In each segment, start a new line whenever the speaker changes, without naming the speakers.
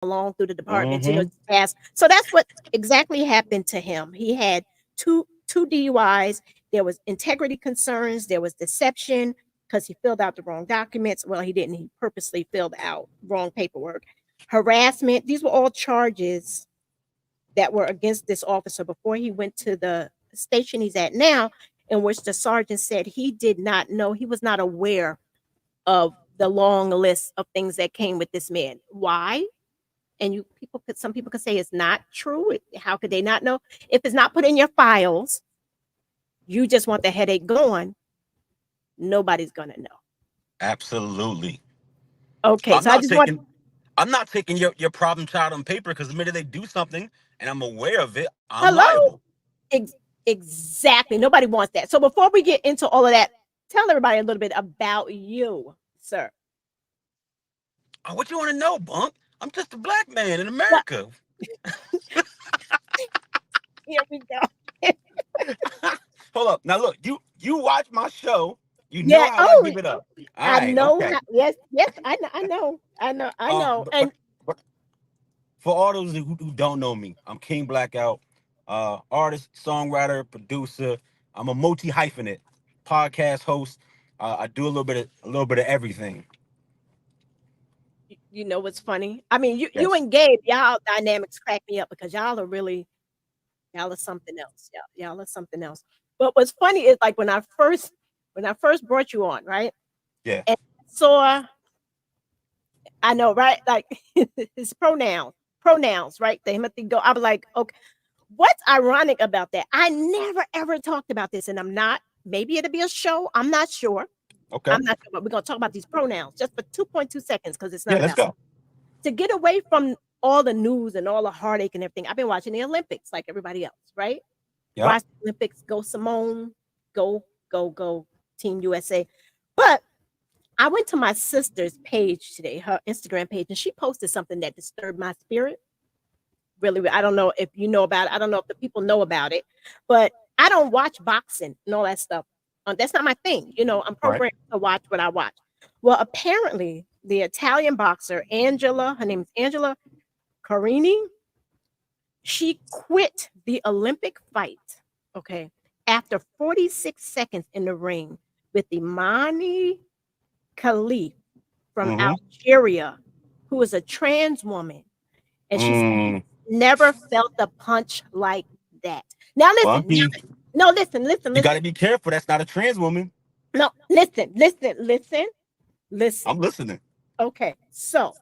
along through the department, ask. So that's what exactly happened to him. He had two DUIs. There was integrity concerns. There was deception because he filled out the wrong documents. Well, he didn't. He purposely filled out wrong paperwork. Harassment. These were all charges that were against this officer before he went to the station he's at now, in which the sergeant said he did not know, he was not aware of the long list of things that came with this man. Why? And some people could say it's not true. How could they not know? If it's not put in your files, you just want the headache going, nobody's gonna know.
Absolutely.
Okay,
I'm not taking your problem child on paper, because the minute they do something and I'm aware of it, I'm liable.
Exactly. Nobody wants that. So before we get into all of that, tell everybody a little bit about you, sir.
Oh, what you want to know, Bunk? I'm just a black man in America.
Here we go.
Hold up. Now look, you watch my show. You know how I give it up.
I know. Okay. Yes, I know. And
but for all those who don't know me, I'm King BlakOut, artist, songwriter, producer. I'm a multi-hyphenate podcast host. I do a little bit of everything.
You know what's funny? I mean, you and Gabe, y'all dynamics crack me up, because y'all are something else. Y'all are something else. But what's funny is, like, when I first brought you on, right?
Yeah.
And I know, right? Like his pronouns, right? The him go. I was like, okay. What's ironic about that? I never ever talked about this, and I'm not. Maybe it'll be a show. I'm not sure.
Okay.
I'm not sure, but we're gonna talk about these pronouns just for 2.2 seconds, because it's not.
Yeah, let's go.
To get away from all the news and all the heartache and everything, I've been watching the Olympics like everybody else, right?
Yeah.
Watch the Olympics. Go Simone. Go Team USA. But I went to my sister's page today, her Instagram page, and she posted something that disturbed my spirit. Really, I don't know if you know about it. I don't know if the people know about it, but I don't watch boxing and all that stuff. That's not my thing. I'm programmed to watch what I watch. Well, apparently the Italian boxer, her name is Angela Carini, she quit the Olympic fight, okay, after 46 seconds in the ring with Imani Khalif from Algeria, who is a trans woman. And she never felt a punch like that. Now listen. Listen.
You got to be careful. That's not a trans woman.
No, listen.
I'm listening.
Okay, so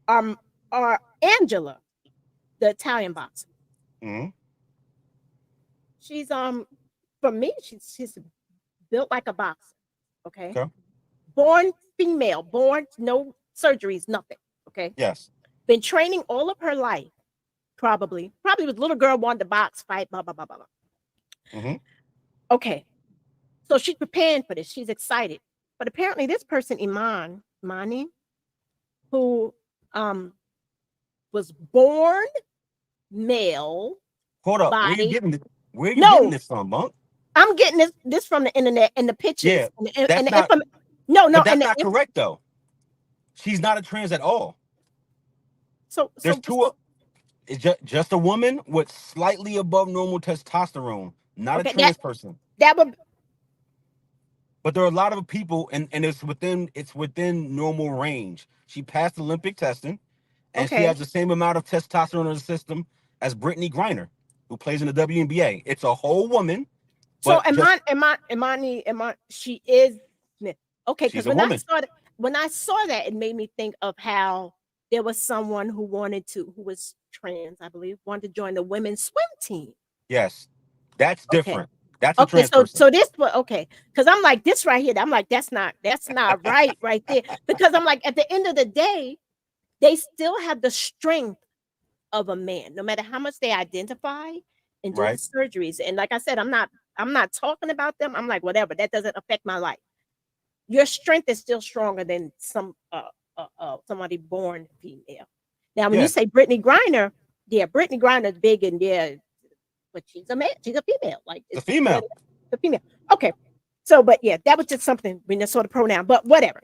our Angela, the Italian boxer. She's for me, she's built like a boxer. Okay. Born female, no surgeries, nothing. Okay.
Yes.
Been training all of her life. Probably was a little girl, wanted to box, fight, blah, blah, blah, blah, blah. Okay. So she's preparing for this. She's excited. But apparently this person, Imani, who was born male.
Hold up. Where you getting this from, Monk?
I'm getting this from the internet and the pictures.
Yeah,
that's
not correct, though. She's not a trans at all.
So
there's it's just a woman with slightly above normal testosterone, not a trans person. But there are a lot of people, and it's within normal range. She passed Olympic testing, and she has the same amount of testosterone in the system as Brittany Griner, who plays in the WNBA. It's a whole woman.
So Imani, she is okay. Because when I saw that, it made me think of how there was someone who was trans, I believe, wanted to join the women's swim team.
Yes, that's different. That's a trans person.
So this was because I'm like this right here. I'm like that's not right there, because I'm like, at the end of the day, they still have the strength of a man, no matter how much they identify and do the surgeries. And like I said, I'm not talking about them. I'm like, whatever, that doesn't affect my life. Your strength is still stronger than somebody born female. Now, when you say Brittany Griner, Brittany Griner is big, and but she's a man. She's a female. Like
it's a female.
The female. Okay. So, but that was just something when they saw the pronoun. But whatever.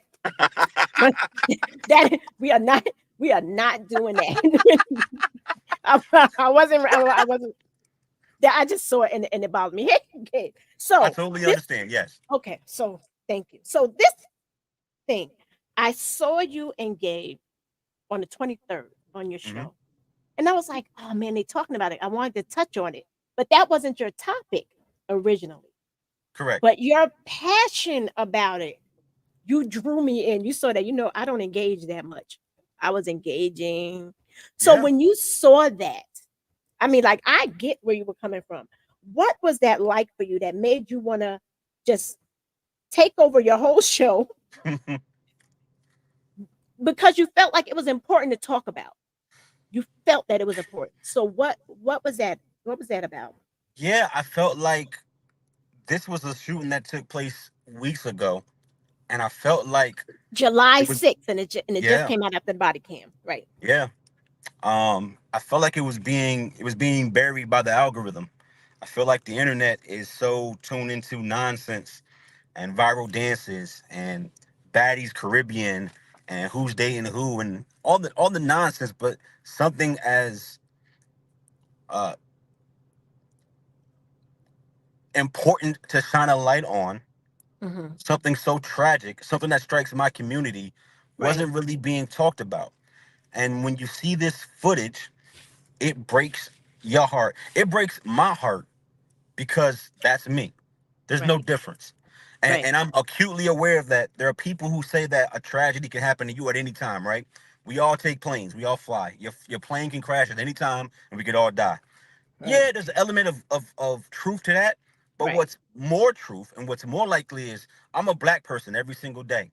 That we are not We are not doing that. I wasn't. I wasn't. I just saw it and it bothered me. Okay, so
I totally understand. Yes.
Okay, so thank you. So this thing, I saw you engage on the 23rd on your show, and I was like, oh man, they talking about it. I wanted to touch on it, but that wasn't your topic originally.
Correct.
But your passion about it, you drew me in. You saw that, I don't engage that much. I was engaging. So when you saw that, I mean, like, I get where you were coming from. What was that like for you that made you want to just take over your whole show because you felt like it was important to talk about? You felt that it was important. So what was that? What was that about?
Yeah, I felt like this was a shooting that took place weeks ago, and I felt like
July
it was
6th, and it just came out after the body cam, right?
Yeah. I felt like it was being buried by the algorithm. I feel like the internet is so tuned into nonsense and viral dances and baddies Caribbean and who's dating who and all the nonsense, but something as uh important to shine a light on, something so tragic, something that strikes my community,
Right.
wasn't really being talked about. And when you see this footage, it breaks your heart. It breaks my heart because that's me. There's no
Right.
difference. And,
Right.
and I'm acutely aware of that. There are people who say that a tragedy can happen to you at any time, right? We all take planes. We all fly. Your plane can crash at any time and we could all die.
Right.
Yeah, there's an element of truth to that. But
Right.
what's more truth and what's more likely is I'm a black person every single day.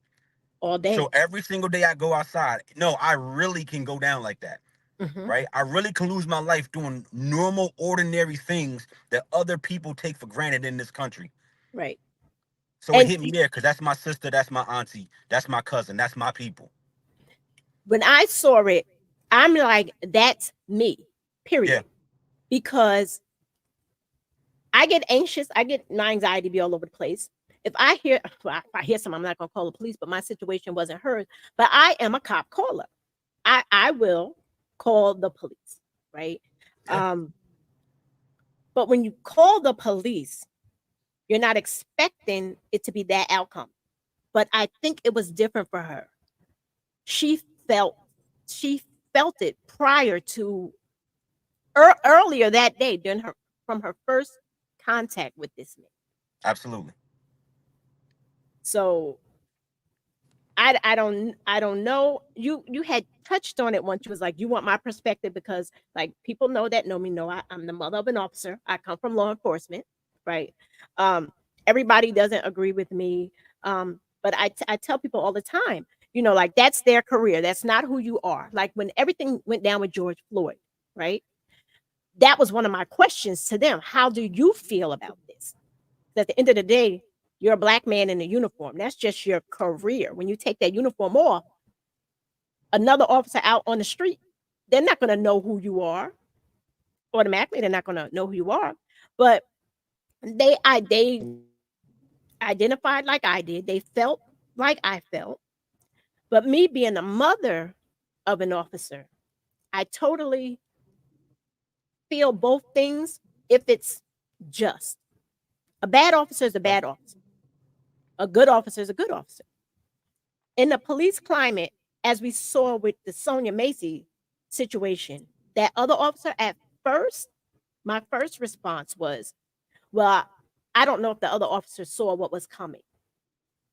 All
So
day.
every single day I go outside, no, I really can go down like that. Right? I really can lose my life doing normal, ordinary things that other people take for granted in this country.
Right.
So it
And
hit me there because that's my sister, that's my auntie, that's my cousin, that's my people.
when I saw it, I'm like, that's me,
Yeah.
period. Because I get anxious. I get my anxiety be all over the place. If I hear, well, if I hear something, I'm not going to call the police, but my situation wasn't hers. But I am a cop caller. I will call the police, right?
Yeah.
But when you call the police, you're not expecting it to be that outcome. But I think it was different for her. She felt she felt it prior to earlier that day during her from her first contact with this man.
Absolutely.
So I don't know. You had touched on it once. You was like, you want my perspective because like people know me know I'm the mother of an officer. I come from law enforcement, right? Um, everybody doesn't agree with me. But I tell people all the time, like that's their career. That's not who you are. Like when everything went down with George Floyd, right? That was one of my questions to them. How do you feel about this? At the end of the day, you're a black man in a uniform. That's just your career. When you take that uniform off, another officer out on the street, they're not going to know who you are. Automatically, they're not going to know who you are. But they identified like I did. They felt like I felt. But me being a mother of an officer, I totally feel both things if it's just. A bad officer is a bad officer. A good officer is a good officer. In the police climate, as we saw with the Sonya Massey situation, that other officer at first, my first response was, well, I don't know if the other officer saw what was coming,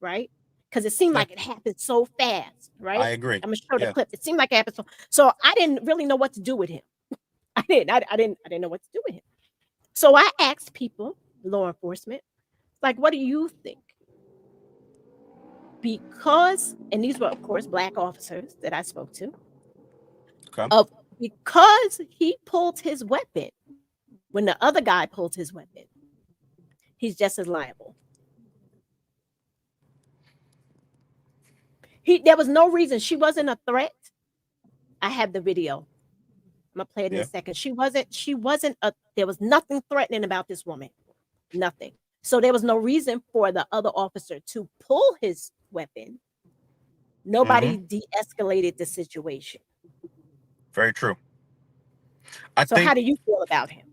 right? Because it seemed
Yeah.
like it happened so fast,
I
right?
agree.
I'm gonna show the
Yeah.
clip. It seemed like it happened so I didn't really know what to do with him. I didn't know what to do with him. So I asked people, law enforcement, like, what do you think? Because, and these were, of course, black officers that I spoke to,
Okay.
of because he pulled his weapon when the other guy pulled his weapon, he's just as liable. There was no reason. She wasn't a threat. I have the video. I'm gonna play it in a
Yeah.
second. There was nothing threatening about this woman. Nothing. So there was no reason for the other officer to pull his weapon.
Mm-hmm.
Nobody de-escalated the situation.
Very true. I
So how
think
do you feel about him?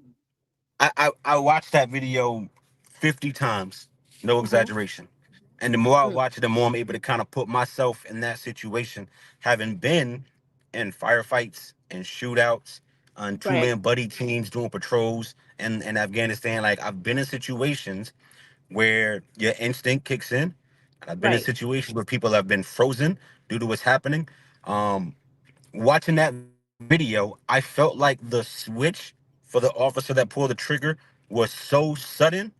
I watched that video 50 times, no
Mm-hmm.
exaggeration. And the more I
Mm,
watch it, the more I'm able to kind of put myself in that situation, having been in firefights and shootouts and
right,
two-man buddy teams doing patrols in Afghanistan. Like I've been in situations where your instinct kicks in. And I've been in
right.
situations where people have been frozen due to what's happening. Watching that video, I felt like the switch for the officer that pulled the trigger was so sudden.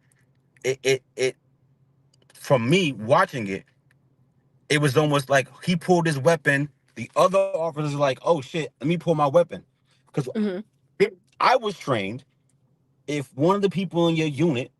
It from me watching it, it was almost like he pulled his weapon. The other officers were like, "Oh shit, let me pull my weapon," because
Mm-hmm.
I was trained. If one of the people in your unit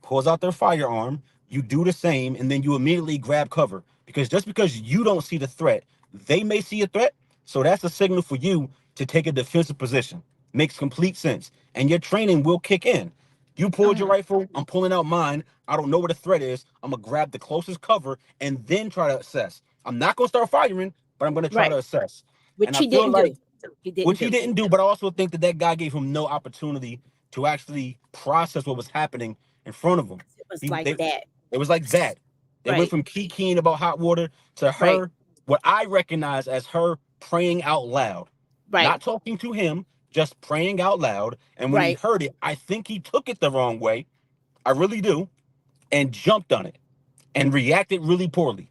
pulls out their firearm, you do the same, and then you immediately grab cover. Because just because you don't see the threat, they may see a threat. So that's a signal for you to take a defensive position. Makes complete sense. And your training will kick in. You pulled your
Uh-huh.
rifle, I'm pulling out mine. I don't know where the threat is. I'm gonna grab the closest cover and then try to assess. I'm not gonna start firing, but I'm gonna try
Right.
to assess. And
Which
I
he
feel
didn't
like
do. He didn't
which he
do.
didn't do, but I also think that that guy gave him no opportunity to actually process what was happening in front of him.
It was
He
like
they
that.
It was like that. They went
Right.
from kikiing about hot water to
Right.
her, what I recognize as her praying out loud,
Right.
not talking to him, just praying out loud. And when he
Right.
heard it, I think he took it the wrong way. I really do, and jumped on it and reacted really poorly.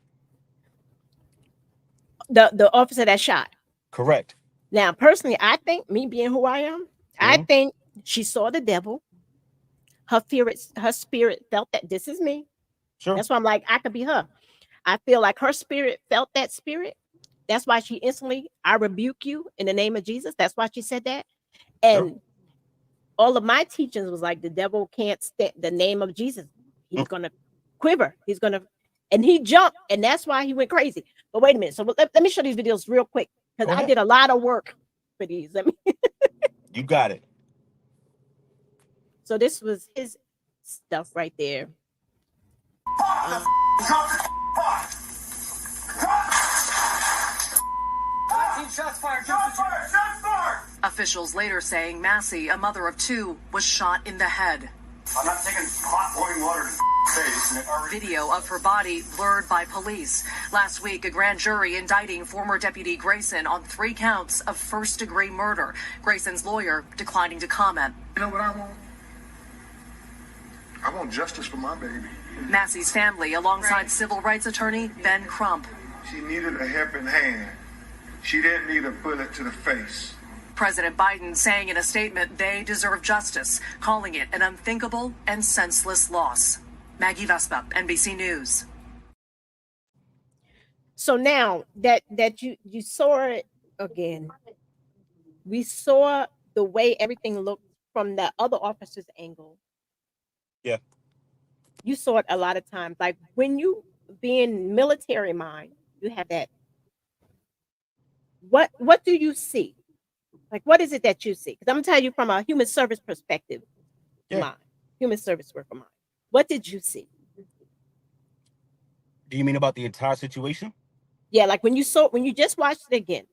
The officer that shot.
Correct.
Now, personally, I think me being who I am, I
Hmm.
think she saw the devil. Her spirit felt that this is me.
Sure.
That's why I'm like, I could be her. I feel like her spirit felt that spirit. That's why she instantly, I rebuke you in the name of Jesus. That's why she said that.
Sure.
And all of my teachings was like the devil can't stand the name of Jesus.
Mm.
He's gonna quiver. He's gonna, and he jumped, and that's why he went crazy. But wait a minute. So let me show these videos real quick because
Go
I
ahead.
did a lot of work for these. Let me.
You got it.
So this was his stuff right there. Um,
Shots fired. Officials later saying Massey, a mother of two, was shot in the head.
I'm not taking hot boiling water to face.
Video of her body blurred by police. Last week, a grand jury indicting former Deputy Grayson on 3 counts of first-degree murder. Grayson's lawyer declining to comment.
You know what I want? I want justice for my baby.
Massey's family, alongside civil rights attorney Ben Crump.
She needed a helping hand. She didn't need a bullet to the face.
President Biden saying in a statement they deserve justice, calling it an unthinkable and senseless loss. Maggie Vespa, NBC News.
so now that you saw it again, we saw the way everything looked from the other officer's angle.
Yeah.
You saw it a lot of times. Like when you being military mind, you have that. What do you see? Like what is it that you see? Because I'm gonna tell you from a human service perspective,
Yeah.
mind, human service worker mind. What did you see?
Do you mean about the entire situation?
Yeah, like when you just watched it again,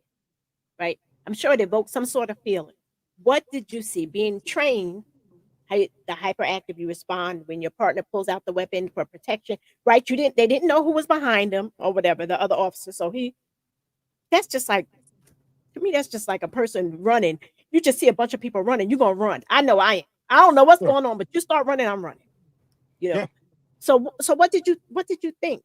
right? I'm sure it evoked some sort of feeling. What did you see? Being trained, the hyperactive, you respond when your partner pulls out the weapon for protection, right? They didn't know who was behind them or whatever, the other officer. So that's just like, to me, that's just like a person running. You just see a bunch of people running, you're gonna run. I know I am. I don't know what's
Yeah.
going on, but you start running, I'm running. You know.
Yeah.
So what did you think?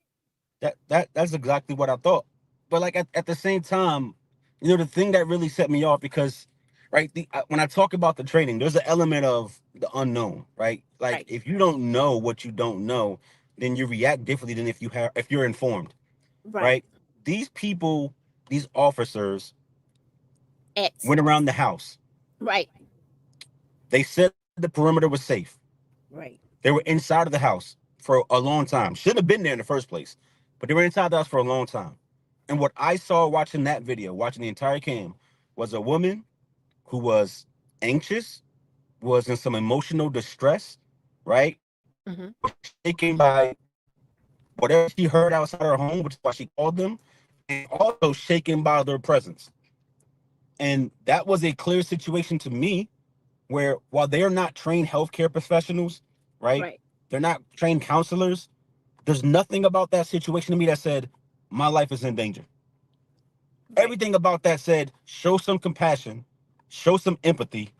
That's exactly what I thought. But like at the same time, the thing that really set me off because, right, when I talk about the training, there's an element of the unknown, right? Like
Right.
if you don't know what you don't know, then you react differently than if you're informed,
Right.
right? These people, these officers
X.
went around the house.
Right.
They said the perimeter was safe.
Right.
They were inside of the house for a long time. Shouldn't have been there in the first place, but they were inside the house for a long time. And what I saw watching that video, watching the entire cam, was a woman who was anxious, was in some emotional distress, right?
Mm-hmm.
Shaken by whatever she heard outside her home, which is why she called them, and also shaken by their presence. And that was a clear situation to me where while they are not trained healthcare professionals, right?
Right.
They're not trained counselors. There's nothing about that situation to me that said my life is in danger.
Right.
Everything about that said show some compassion, show some empathy,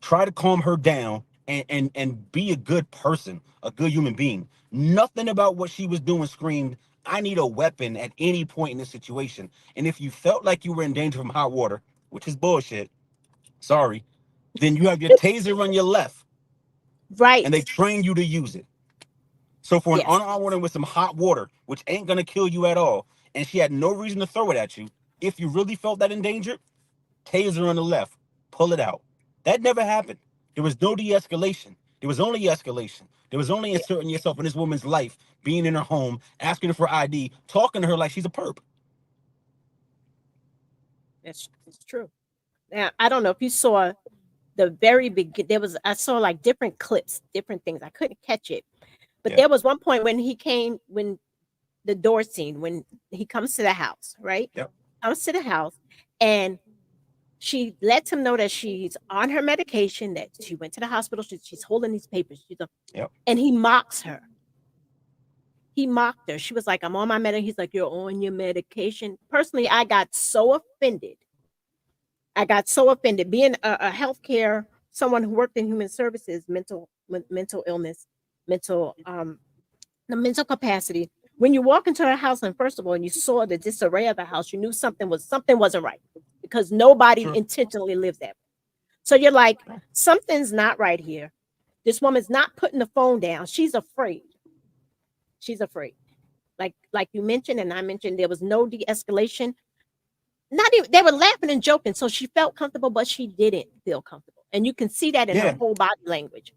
try to calm her down, and be a good person, a good human being. Nothing about what she was doing screamed, I need a weapon at any point in this situation. And if you felt like you were in danger from hot water, which is bullshit, sorry, then you have your taser on your left.
Right.
And they train you to use it. So for an
Yes.
unarmed woman with some hot water, which ain't gonna kill you at all, and she had no reason to throw it at you, if you really felt that endangered, taser on the left, pull it out. That never happened. There was no de-escalation. There was only escalation. There was only
Yeah.
inserting yourself in this woman's life, being in her home, asking her for ID, talking to her like she's a perp.
That's true. Now, I don't know if you saw the very beginning. I saw like different clips, different things. I couldn't catch it. But there was one point when the door scene, when he comes to the house, right?
Yep.
Comes to the house, and she lets him know that she's on her medication, that she went to the hospital. She's holding these papers. And he mocks her. He mocked her. She was like, I'm on my medication. He's like, you're on your medication. Personally, I got so offended. Being a healthcare, someone who worked in human services, mental illness, the mental capacity. When you walk into a house, and first of all, and you saw the disarray of the house, you knew something wasn't right, because nobody intentionally lives that way. So you're like, something's not right here. This woman's not putting the phone down. She's afraid. Like you mentioned, and I mentioned, there was no de-escalation. Not even, they were laughing and joking, so she felt comfortable, but she didn't feel comfortable, and you can see that in her whole body language.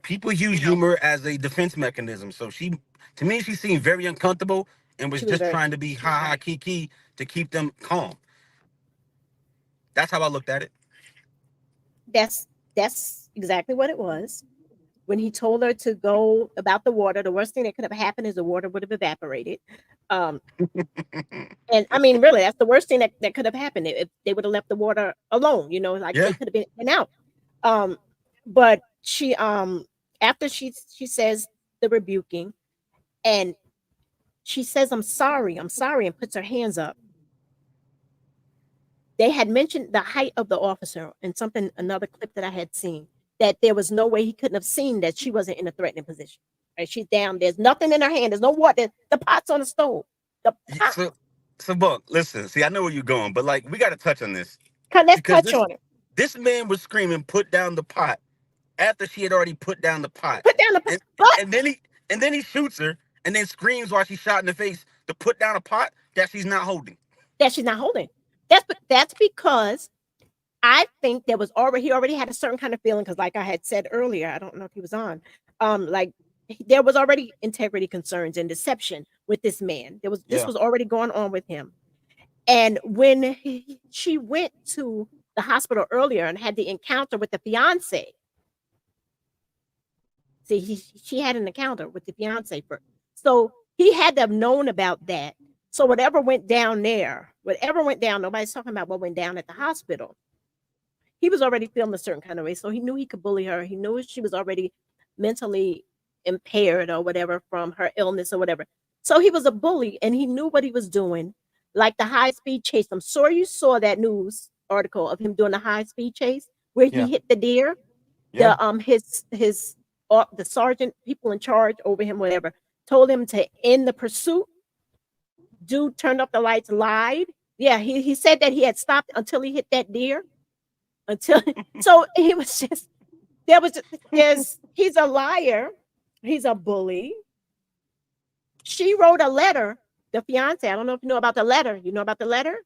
People use humor as a defense mechanism. So to me, she seemed very uncomfortable and was just trying to be ha ha kiki to keep them calm. That's how I looked at it.
That's exactly what it was. When he told her to go about the water, the worst thing that could have happened is the water would have evaporated. And I mean, really, that's the worst thing that could have happened if they would have left the water alone. They could have been in and out. But she, after she says the rebuking, and she says, I'm sorry, and puts her hands up. They had mentioned the height of the officer in another clip that I had seen, that there was no way he couldn't have seen that she wasn't in a threatening position. Right? She's down. There's nothing in her hand. There's no water. The pot's on the stove.
So Buck, listen, see, I know where you're going, but like, we got to touch on this.
Let's touch on it.
This man was screaming, put down the pot, after she had already put down the pot. And then he shoots her and then screams while she's shot in the face to put down a pot that she's not holding.
That's because I think he already had a certain kind of feeling, because like I had said earlier, I don't know if he was on, like there was already integrity concerns and deception with this man. This was already going on with him. And when she went to the hospital earlier and had the encounter with the fiance, she had an encounter with the fiance first. So he had to have known about that. So whatever went down, nobody's talking about what went down at the hospital. He was already feeling a certain kind of way. So he knew he could bully her. He knew she was already mentally impaired or whatever from her illness or whatever. So he was a bully, and he knew what he was doing, like the high-speed chase. I'm sure you saw that news article of him doing the high-speed chase where he hit the deer. The sergeant, people in charge over him, whatever, told him to end the pursuit. Dude turned up the lights, lied. Yeah, he said that he had stopped until he hit that deer. So he was just, he's a liar. He's a bully. She wrote a letter, the fiance. I don't know if you know about the letter. You know about the letter?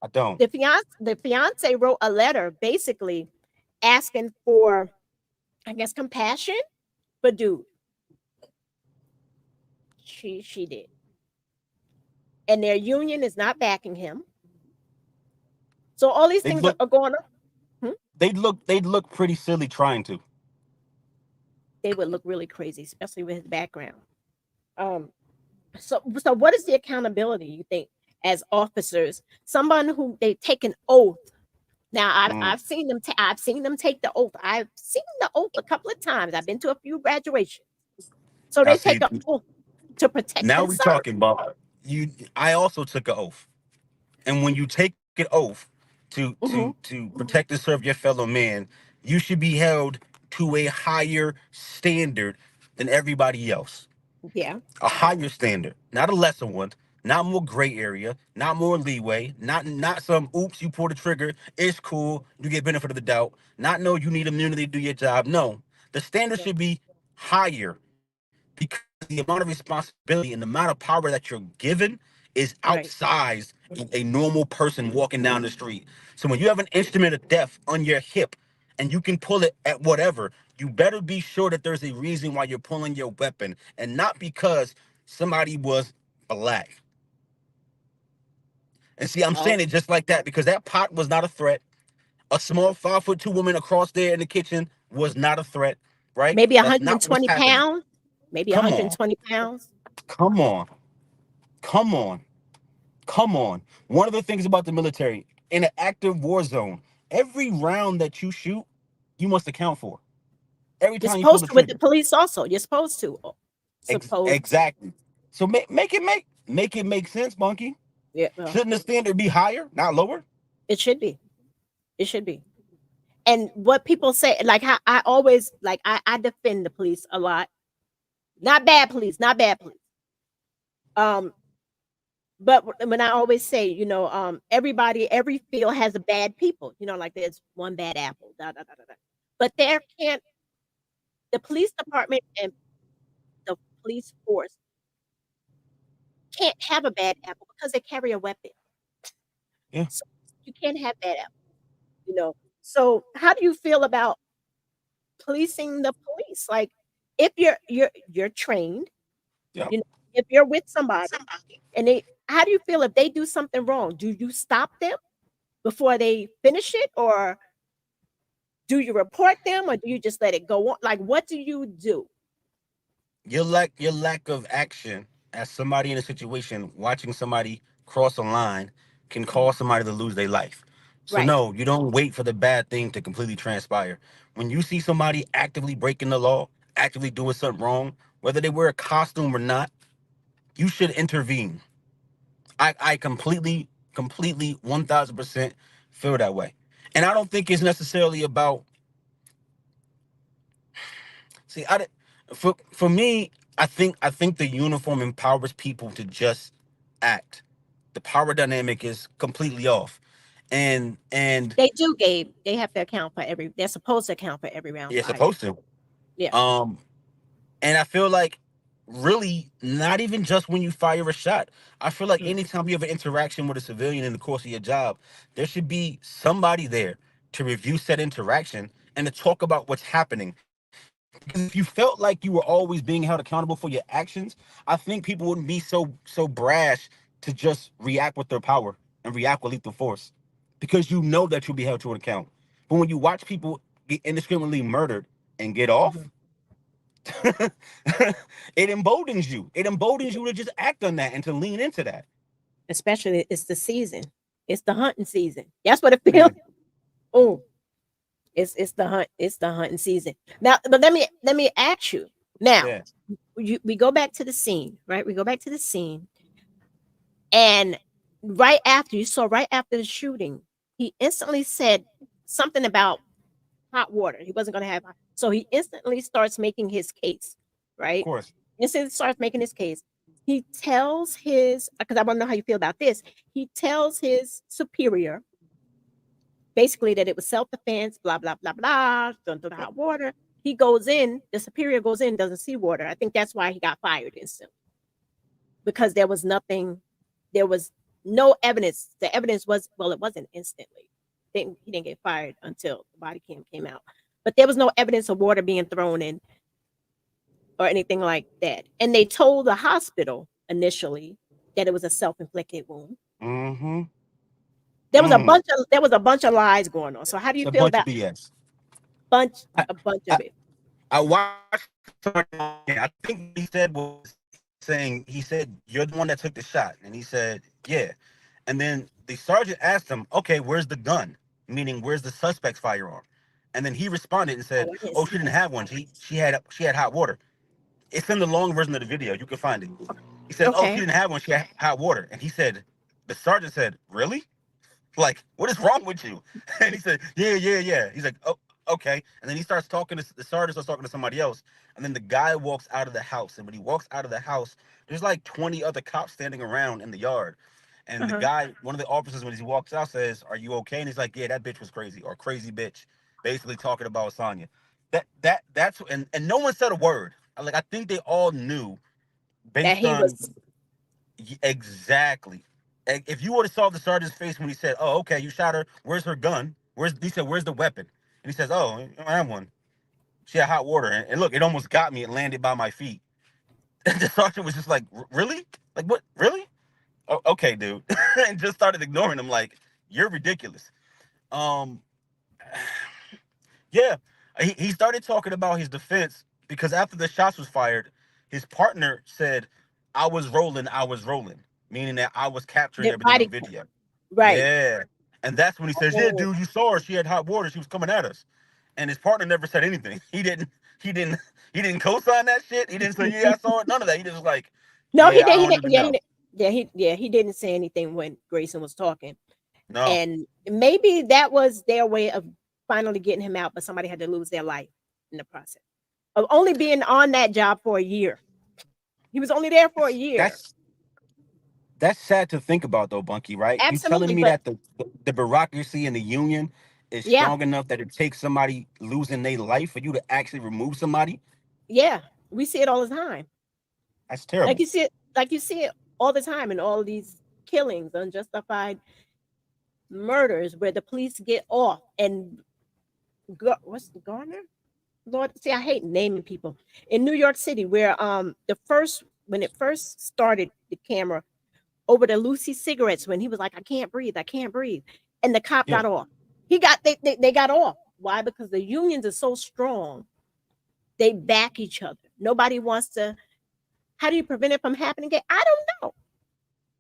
I don't.
The fiance wrote a letter basically asking for, I guess, compassion for dude. She did. And their union is not backing him. So all these things are going on.
They'd look pretty silly trying to.
They would look really crazy, especially with his background. So what is the accountability, you think, as officers? Someone who they take an oath Now I've seen them. I've seen them take the oath. I've seen the oath a couple of times. I've been to a few graduations. So
I
they
see.
take an oath to protect
Now
and
we're
serve.
talking about you. I also took an oath, and when you take an oath to
Hmm.
protect and serve your fellow man, you should be held to a higher standard than everybody else.
Yeah.
A higher standard, not a lesser one, not more gray area, not more leeway, not some oops, you pull the trigger, it's cool, you get benefit of the doubt, not no, you need immunity to do your job. No, the standard
Yeah.
should be higher because the amount of responsibility and the amount of power that you're given is
Right.
outsized a normal person walking down the street. So when you have an instrument of death on your hip and you can pull it at whatever, you better be sure that there's a reason why you're pulling your weapon and not because somebody was black. And see, I'm
Oh,
saying it just like that because that pot was not a threat. A small 5'2" woman across there in the kitchen was not a threat, right?
maybe
That's not what's
120
happening.
pounds. Maybe
Come on.
120 pounds.
Come on. Come on. Come on. One of the things about the military, in an active war zone, every round that you shoot, you must account for. Every
You're
time you pull
supposed
the
to with the
trigger.
police also. You're supposed to. Supposed.
Exactly. So make it make sense, Bunky.
Yeah. Well,
Shouldn't the standard be higher, not lower?
it should be. It should be. And what people say, like how I always like I defend the police a lot. Not bad police, not bad police. Um, but when I always say, everybody, every field has a bad people. Like there's one bad apple. Da, da, da, da, da. But there can't the police department and the police force can't have a bad apple because they carry a weapon.
Yeah.
So you can't have bad apple. So how do you feel about policing the police? Like if you're trained,
Yeah.
if you're with somebody and how do you feel if they do something wrong? Do you stop them before they finish it, or do you report them, or do you just let it go on? Like what do you do?
Your lack of action as somebody in a situation watching somebody cross a line can
Mhm.
cause somebody to lose their life. So
Right.
no, you don't wait for the bad thing to completely transpire. When you see somebody actively breaking the law, actively doing something wrong, whether they wear a costume or not, you should intervene. I completely 1000% feel that way. And I don't think it's necessarily about see for me, I think the uniform empowers people to just act. The power dynamic is completely off. And
They do, Gabe. They have to account for they're supposed to account for every round
you're
fired.
supposed to.
Yeah.
Um and I feel like really not even just when you fire a shot. I feel like
Mm.
anytime you have an interaction with a civilian in the course of your job, there should be somebody there to review said interaction and to talk about what's happening. Because if you felt like you were always being held accountable for your actions, I think people wouldn't be so brash to just react with their power and react with lethal force. Because you know that you'll be held to an account. But when you watch people get indiscriminately murdered and get off,
Mhm.
it emboldens you. It emboldens you to just act on that and to lean into that.
Especially it's the season. It's the hunting season. That's what it
Yeah.
feels. Oh, it's the hunt. It's the hunting season. Now, but let me ask you. Now,
Yeah.
we go back to the scene, right? We go back to the scene, and right after the shooting, he instantly said something about hot water. He wasn't going to have, so he instantly starts making his case,
Of
right?
course.
Instantly starts making his case. He tells because I want to know how you feel about this. He tells his superior basically that it was self-defense, blah, blah, blah, blah, don't do the hot water. He goes in, the superior goes in, doesn't see water. I think that's why he got fired instantly. Because there was no evidence. The evidence was, well, it wasn't instantly. He didn't get fired until the body came out. But there was no evidence of water being thrown in or anything like that. And they told the hospital initially that it was a self-inflicted wound.
Mm-hmm.
There was a bunch of lies going on. So how do
It's
you
a
feel
bunch of
about
BS.
a bunch
I,
of it?
I watched. I think he said was saying he said you're the one that took the shot, and he said yeah, and then the sergeant asked him, okay, where's the gun? meaning where's the suspect's firearm? And then he responded and said,
Oh, I didn't
"Oh,
see
she didn't
that.
have one. She had hot water." It's in the long version of the video. You can find it. He said, "Oh, she
Okay.
didn't have one. She had hot water." And he said, the sergeant said, "Really? Like, what is wrong with you?" And he said, "Yeah, yeah, yeah." He's like, "Oh, okay." And then he starts talking to the sergeant, starts talking to somebody else. And then the guy walks out of the house. And when he walks out of the house, there's like 20 other cops standing around in the yard. And the
Uh-huh.
guy, one of the officers, when he walks out, says, "Are you okay?" And he's like, "Yeah, that bitch was crazy," or "crazy bitch," basically talking about Sonya. That's and no one said a word. Like, I think they all knew
That
based
he
on
was.
exactly. If you would have saw the sergeant's face when he said, "Oh, okay, you shot her. Where's her gun? He said, "Where's the weapon?" And he says, "Oh, I don't have one. She had hot water." And look, it almost got me. It landed by my feet. And the sergeant was just like, "Really? Like what? Really? Oh, okay, dude." And just started ignoring him like, "You're ridiculous." Um, yeah. He started talking about his defense because after the shots was fired, his partner said, I was rolling," meaning that I was capturing
The
everything on
body.
video.
Right.
Yeah. And that's when he says, "Yeah,
Oh,
dude, you saw her. She had hot water. She was coming at us." And his partner never said anything. He didn't he didn't co-sign that shit. He didn't say, "Yeah, I saw it." None of that. He just was like,
no, he
"Yeah,
did.
I
He
don't
did.
even
Yeah, he
know."
did. He didn't say anything when Grayson was talking.
No.
And maybe that was their way of finally getting him out, but somebody had to lose their life in the process of only being on that job for a year. He was only there for a year.
That's that's sad to think about though, Bunky, right? You telling
Absolutely.
me
But
that the bureaucracy in the union is
yeah,
strong enough that it takes somebody losing their life for you to actually remove somebody?
yeah, we see it all the time.
That's
Like
terrible.
you see it all the time in all of these killings, unjustified murders where the police get off and what's the Garner? Lord, see, I hate naming people in New York City where the first when it first started the camera over the Lucy cigarettes when he was like, I can't breathe. And the cop
Yeah.
got off. They got off. Why? Because the unions are so strong. They back each other. Nobody wants to. How do you prevent it from happening again? I don't know.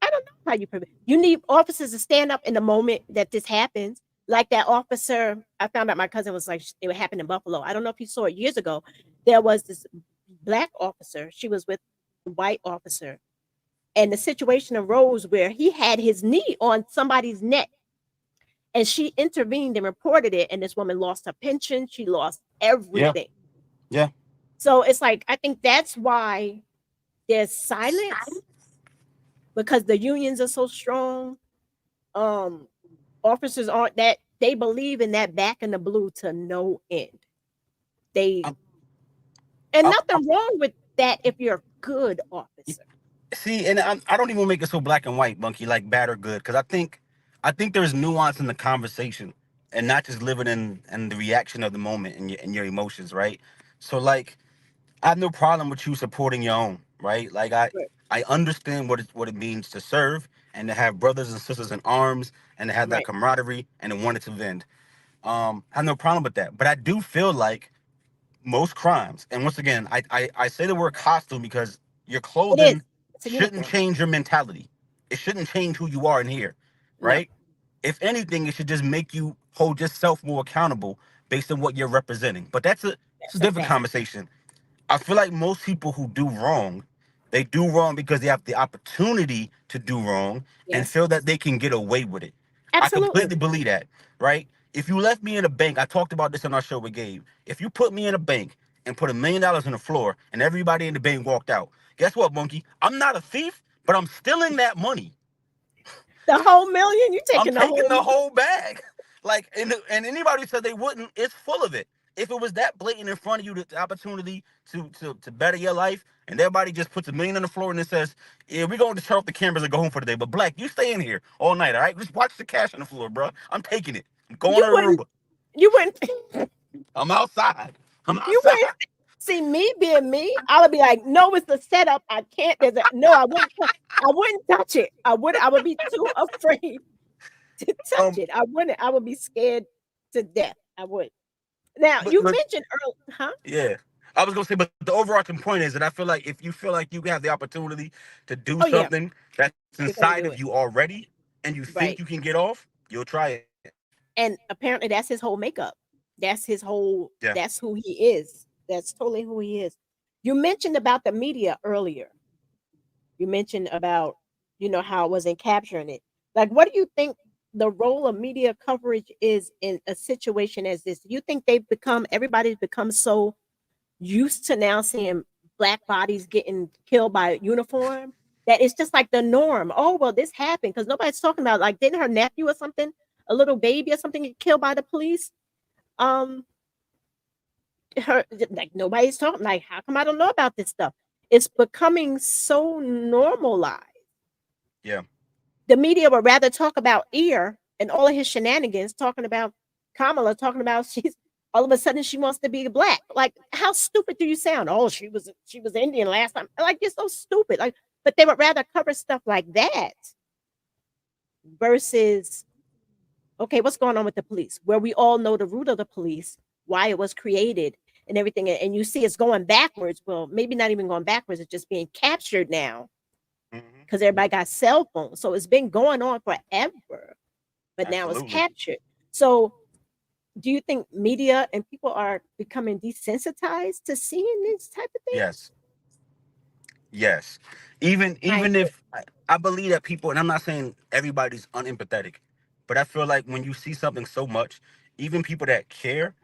I don't know how you prevent. You need officers to stand up in the moment that this happens. Like that officer, I found out my cousin was like, it would happen in Buffalo. I don't know if you saw it years ago. There was this black officer. She was with a white officer. And the situation arose where he had his knee on somebody's neck. And she intervened and reported it. And this woman lost her pension. She lost
Yeah.
everything.
Yeah.
So it's like, I think that's why there's silence because the unions are so strong. Um, Officers aren't that they believe in that back in the blue to no end. They
I'm,
and
I'm,
nothing wrong with that if you're a good officer.
See, and I don't even make it so black and white, Bunky, like bad or good, because I think there's nuance in the conversation, and not just living in the reaction of the moment and your emotions, right? So like, I have no problem with you supporting your own, right? Like
Right.
I understand what it means to serve and to have brothers and sisters in arms and to have that
Right.
camaraderie and to want it to vend. I have no problem with that, but I do feel like most crimes, and once again, I say the word costume because your
It is.
clothing
It's a
shouldn't
uniform.
change your mentality. It shouldn't change who you are in here,
No,
right? If anything, it should just make you hold yourself more accountable based on what you're representing. But it's a
that's a
different
fact.
conversation. I feel like most people who do wrong, they do wrong because they have the opportunity to do wrong and
Yes.
feel that they can get away with it. I
Absolutely.
completely believe that, right? If you left me in a bank, I talked about this on our show with Gabe. If you put me in a bank and put $1 million on the floor and everybody in the bank walked out, guess what, Monkey? I'm not a thief, but I'm stealing that money.
The whole million, you
I'm
taking the
taking
whole
the whole bag. Like, and anybody who said they wouldn't, it's full of it. If it was that blatant in front of you, the opportunity to better your life, and everybody just puts $1 million on the floor and it says, "Yeah, we're going to turn off the cameras and go home for the day. But Black, you stay in here all night, all right? Just watch the cash on the floor, bro. I'm taking it. I'm going
you
to
wouldn't
Aruba.
you wouldn't
I'm outside. I'm
you
outside."
wouldn't see me being me. I would be like, no, it's the setup. I can't. There's a no. I wouldn't touch it. I would be too afraid to touch
Um,
it. I wouldn't. I would be scared to death. I would. Now
but
you
but
mentioned earlier, huh?
yeah. I was gonna say, but the overarching point is that I feel like if you feel like you have the opportunity to do
Oh yeah,
something that's
you're gonna
inside
do
of
it.
you already, and you think
Right.
you can get off, you'll try it.
And apparently that's his whole makeup. That's his whole,
Yeah.
that's who he is. That's totally who he is. You mentioned about the media earlier. You mentioned about, how it wasn't capturing it. Like, what do you think the role of media coverage is in a situation as this? Do you think everybody's become so used to now seeing black bodies getting killed by uniform that it's just like the norm? Oh, well, this happened because nobody's talking about, like, didn't her nephew or something, a little baby or something, get killed by the police? Her, like, nobody's talking, like, how come I don't know about this stuff? It's becoming so normalized.
Yeah.
The media would rather talk about Ear and all of his shenanigans, talking about Kamala, talking about she's all of a sudden she wants to be black. Like, how stupid do you sound? Oh, she was Indian last time. Like, you're so stupid. Like, but they would rather cover stuff like that versus, okay, what's going on with the police? Where we all know the root of the police, why it was created and everything. And you see it's going backwards. Well, maybe not even going backwards. It's just being captured now because everybody got cell phones. So it's been going on forever, but now it's captured. So do you think media and people are becoming desensitized to seeing this type of thing?
Yes. Even if I believe that people, and I'm not saying everybody's unempathetic, but I feel like when you see something so much, even people that care,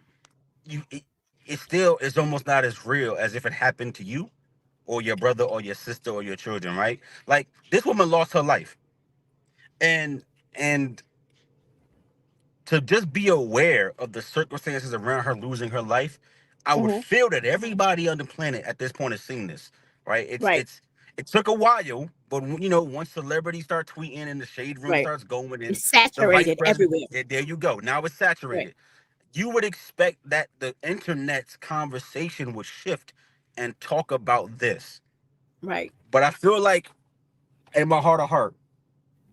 it still is almost not as real as if it happened to you or your brother or your sister or your children, right? Like, this woman lost her life. And to just be aware of the circumstances around her losing her life, I would feel that everybody on the planet at this point has seen this, right? It took a while, but once celebrities start tweeting and the shade room starts going in,
It's
the vice
saturated
president,
everywhere.
there you go. Now it's saturated.
Right.
You would expect that the internet's conversation would shift and talk about this.
Right.
But I feel like, in my heart of heart,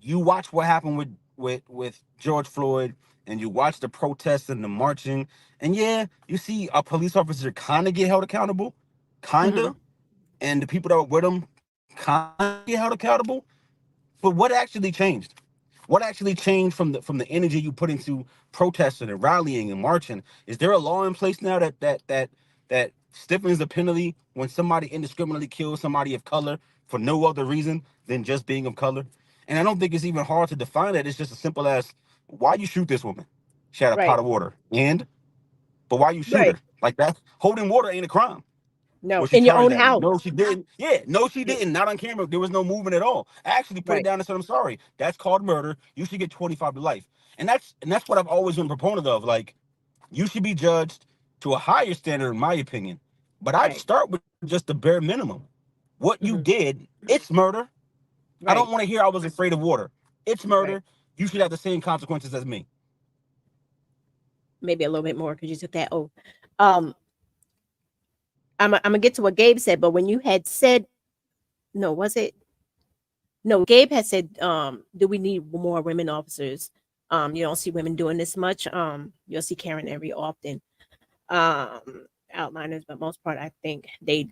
you watch what happened with George Floyd, and you watch the protests and the marching, and yeah, you see a police officer kind of get held accountable, and the people that were with him kind of get held accountable. But what actually changed? What actually changed from the energy you put into protesting and rallying and marching? Is there a law in place now that stiffens the penalty when somebody indiscriminately kills somebody of color for no other reason than just being of color? And I don't think it's even hard to define it. It's just as simple as, why you shoot this woman? She had a pot
Right.
of water. But why you shoot
Right.
her? Like, that holding water ain't a crime.
No,
Well, she
in your
turned
own
at me.
house.
No, she didn't. Yeah, no, she
Yeah.
didn't. Not on camera. There was no movement at all. I actually put it
Right.
down and said, I'm sorry. That's called murder. You should get 25 to life. And that's what I've always been a proponent of. Like, you should be judged to a higher standard, in my opinion. But I'd
Right.
start with just the bare minimum. What you did, it's murder. I don't
Right.
want to hear I was afraid of water. It's
Right.
murder. You should have the same consequences as me.
Maybe a little bit more because you took that. Oh, I'm gonna get to what Gabe said, but when you had said, no, was it? No, Gabe had said, do we need more women officers? You don't see women doing this much. You'll see Karen every often. Outliners, but most part, I think they.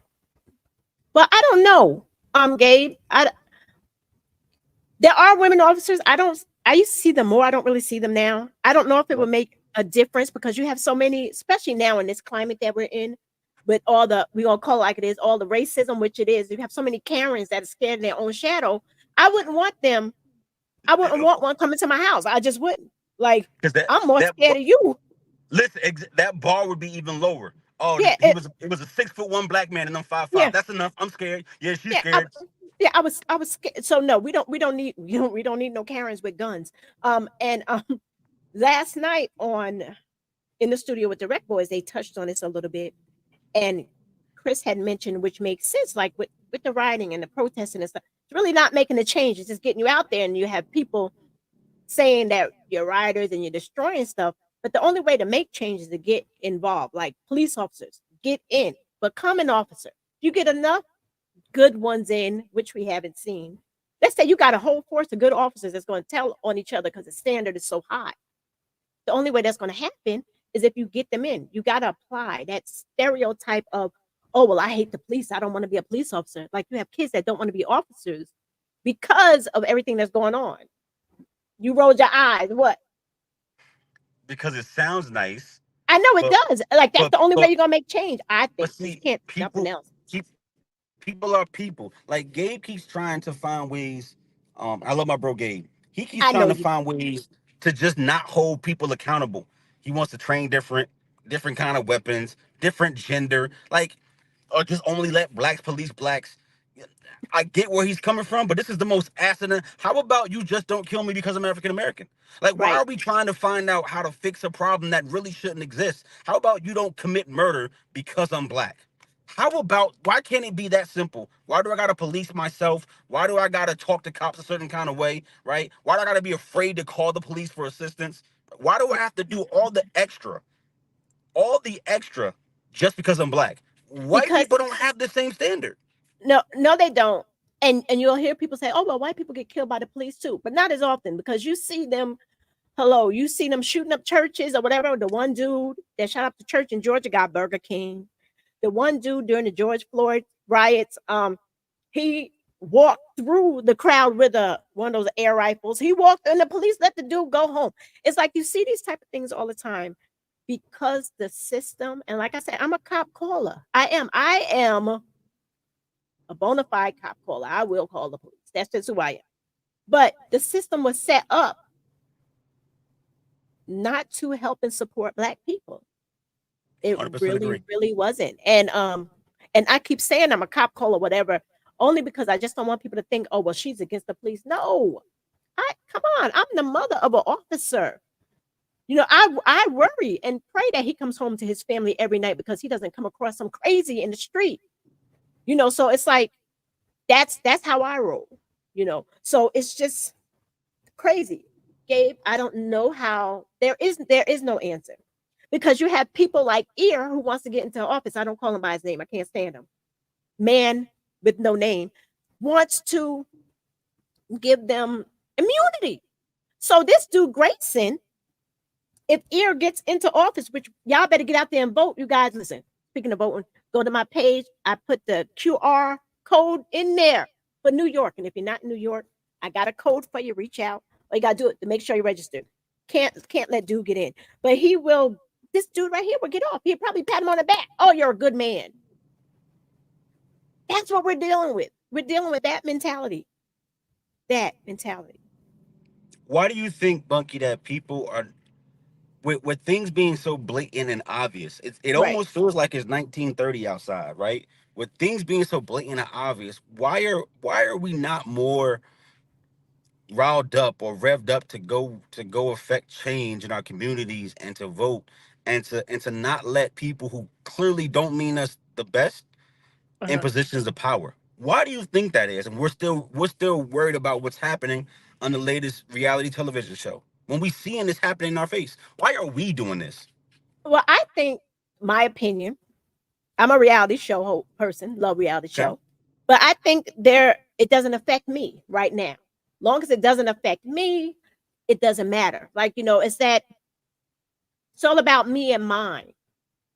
But I don't know. Gabe, there are women officers. I used to see them more. I don't really see them now. I don't know if it would make a difference because you have so many, especially now in this climate that we're in, with all we're gonna call it like it is, all the racism, which it is. You have so many Karens that are scared of their own shadow. I wouldn't want them. I wouldn't want one coming to my house. I just wouldn't. Like, I'm more scared of you.
Listen, that bar would be even lower. Oh,
Yeah,
it was a 6'1" black man and I'm 5'5".
yeah,
That's enough. I'm scared. Yeah, she's
yeah.
scared.
I was scared. So no, we don't need we don't need no Karens with guns. And last night in the studio with the Rec Boys, they touched on this a little bit, and Chris had mentioned, which makes sense, like with the rioting and the protesting and stuff. It's really not making a change. It's just getting you out there, and you have people saying that you're rioters and you're destroying stuff. But the only way to make change is to get involved, like police officers, get in, become an officer. You get enough good ones in, which we haven't seen. Let's say you got a whole force of good officers that's going to tell on each other because the standard is so high. The only way that's going to happen is if you get them in. You got to apply that stereotype of, oh, well, I hate the police. I don't want to be a police officer. Like, you have kids that don't want to be officers because of everything that's going on. You rolled your eyes. What?
because it sounds nice.
I know it does. Like that's the only way
But
you're gonna make change. I
but
think you
see,
can't nothing
people
else.
keep people are people. Like Gabe keeps trying to find ways. I love my bro Gabe. He keeps
I
trying
know
to
you.
find ways to just not hold people accountable. He wants to train different kind of weapons, different gender, like, or just only let blacks police blacks. I get where he's coming from, but this is the most asinine. How about you just don't kill me because I'm African American? Like, why
Right.
are we trying to find out how to fix a problem that really shouldn't exist? How about you don't commit murder because I'm black? How about, why can't it be that simple? Why do I gotta police myself? Why do I gotta talk to cops a certain kind of way, right? Why do I gotta be afraid to call the police for assistance? Why do I have to do all the extra just because I'm black? White
Because
people don't have the same standard.
no, they don't. And you'll hear people say, "Oh, well, white people get killed by the police too," but not as often because you see them. Hello, you see them shooting up churches or whatever. The one dude that shot up the church in Georgia got Burger King. The one dude during the George Floyd riots, he walked through the crowd with one of those air rifles. He walked and the police let the dude go home. It's like you see these type of things all the time because the system, and like I said, I'm a cop caller. I am a bona fide cop caller. I will call the police. That's just who I am. But the system was set up not to help and support black people. It
100%
really,
agree.
really wasn't. And I keep saying I'm a cop caller, whatever, only because I just don't want people to think, oh, well, she's against the police. No, come on, I'm the mother of an officer. I worry and pray that he comes home to his family every night because he doesn't come across some crazy in the street. So it's like that's how I roll. So it's just crazy. Gabe, I don't know how there is no answer. Because you have people like Ear who wants to get into office. I don't call him by his name. I can't stand him. Man with no name wants to give them immunity. So this dude Grayson, if Ear gets into office, which y'all better get out there and vote. You guys, listen. Speaking of voting, go to my page. I put the QR code in there for New York. And if you're not in New York, I got a code for you. Reach out. Or you gotta do it to make sure you're registered. Can't let dude get in. But he will. This dude right here will get off. He'll probably pat him on the back. Oh, you're a good man. That's what we're dealing with. We're dealing with that mentality. That mentality.
Why do you think, Bunky, that people are with things being so blatant and obvious? It
Right.
almost feels like it's 1930 outside, right? With things being so blatant and obvious, why are we not more riled up or revved up to go affect change in our communities and to vote and to not let people who clearly don't mean us the best in
Uh-huh.
positions of power? Why do you think that is? And we're still worried about what's happening on the latest reality television show when we seeing this happening in our face. Why are we doing this?
Well, I think my opinion, I'm a reality show person, love reality
Okay.
show. But I think it doesn't affect me right now. Long as it doesn't affect me, it doesn't matter. Like, it's all about me and mine.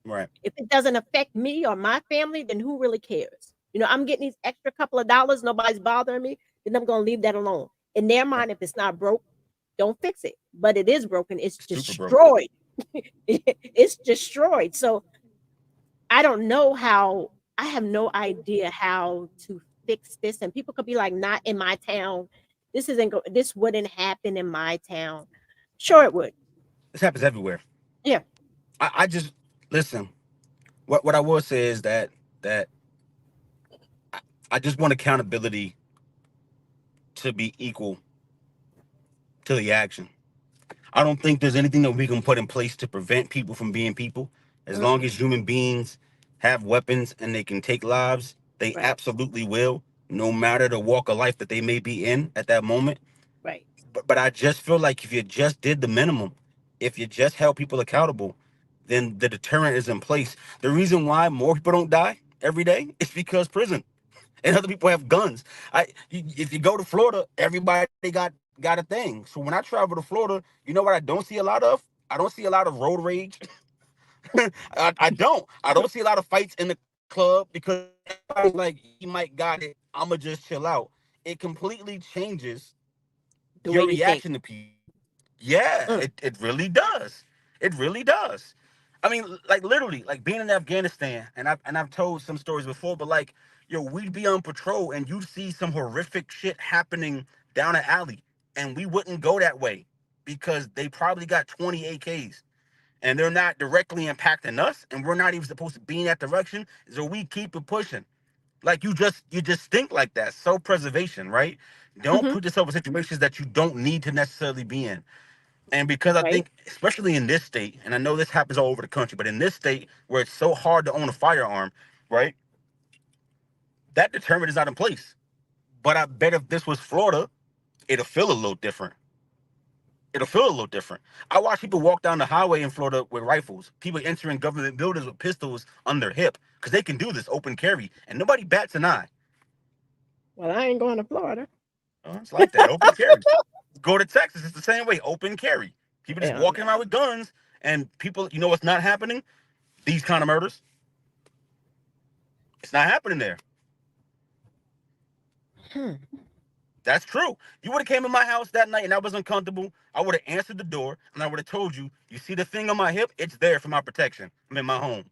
Right.
If it doesn't affect me or my family, then who really cares? I'm getting these extra couple of dollars, nobody's bothering me, then I'm going to leave that alone. In their
Right.
mind, if it's not broke, don't fix it. But it is broken, it's
Super broken.
destroyed. It's destroyed. So I don't know how, I have no idea how to fix this. And people could be like, not in my town. This wouldn't happen in my town. Sure, it would.
This happens everywhere.
Yeah.
I just listen. What I will say is that I just want accountability to be equal to the action. I don't think there's anything that we can put in place to prevent people from being people. As
Mhm.
long as human beings have weapons and they can take lives, they
Right.
absolutely will, no matter the walk of life that they may be in at that moment.
Right.
But I just feel like if you just did the minimum, if you just held people accountable, then the deterrent is in place. The reason why more people don't die every day is because prison and other people have guns. If you go to Florida, everybody got a thing. So when I travel to Florida, you know what I don't see a lot of? I don't see a lot of road rage. I don't see a lot of fights in the club because everybody's like, he might got it. I'ma just chill out. It completely changes
The way
your
you think.
reaction to people. Yeah,
Mm.
it really does. It really does. I mean, like literally, like being in Afghanistan, and I've told some stories before, but like, yo, we'd be on patrol and you'd see some horrific shit happening down an alley, and we wouldn't go that way because they probably got 20 AKs and they're not directly impacting us, and we're not even supposed to be in that direction. So we keep it pushing. Like you just think like that. Self-preservation, right? Don't
Mm-hmm.
put yourself in situations that you don't need to necessarily be in. And because I
Right.
think, especially in this state, and I know this happens all over the country, but in this state where it's so hard to own a firearm, right? That deterrent is not in place. But I bet if this was Florida, it'll feel a little different. It'll feel a little different. I watch people walk down the highway in Florida with rifles, people entering government buildings with pistols on their hip, because they can do this open carry, and nobody bats an eye.
Well, I ain't going to Florida.
It's like that, open carry. Go to Texas, it's the same way, open carry. People just
Yeah.
walking around with guns, and people, you know what's not happening? These kind of murders. It's not happening there. That's true. You would have came in my house that night and I was uncomfortable. I would have answered the door and I would have told you, you see the thing on my hip? It's there for my protection. I'm in my home.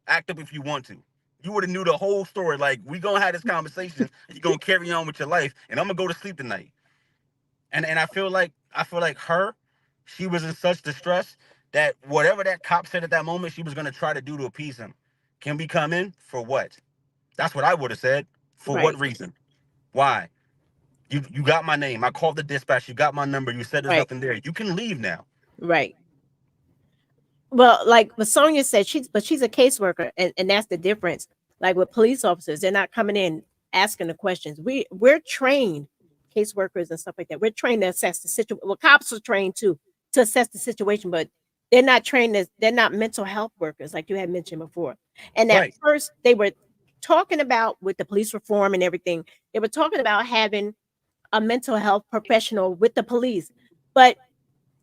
Act up if you want to. You would have knew the whole story. Like, we gonna have this conversation and you're gonna carry on with your life, and I'm gonna go to sleep tonight. And I feel like her, she was in such distress that whatever that cop said at that moment, she was gonna try to do to appease him. Can we come in? For what? That's what I would have said. For what
Right.
reason? Why? You got my name. I called the dispatch. You got my number. You said there's
Right.
nothing there. You can leave now.
Right. Well, like what Sonya said, she's a caseworker, and that's the difference. Like with police officers, they're not coming in asking the questions. We're trained caseworkers and stuff like that. We're trained to assess the situation. Well, cops are trained too to assess the situation, but they're not trained as they're not mental health workers like you had mentioned before. And at
Right.
first, they were talking about with the police reform and everything. They were talking about having a mental health professional with the police, but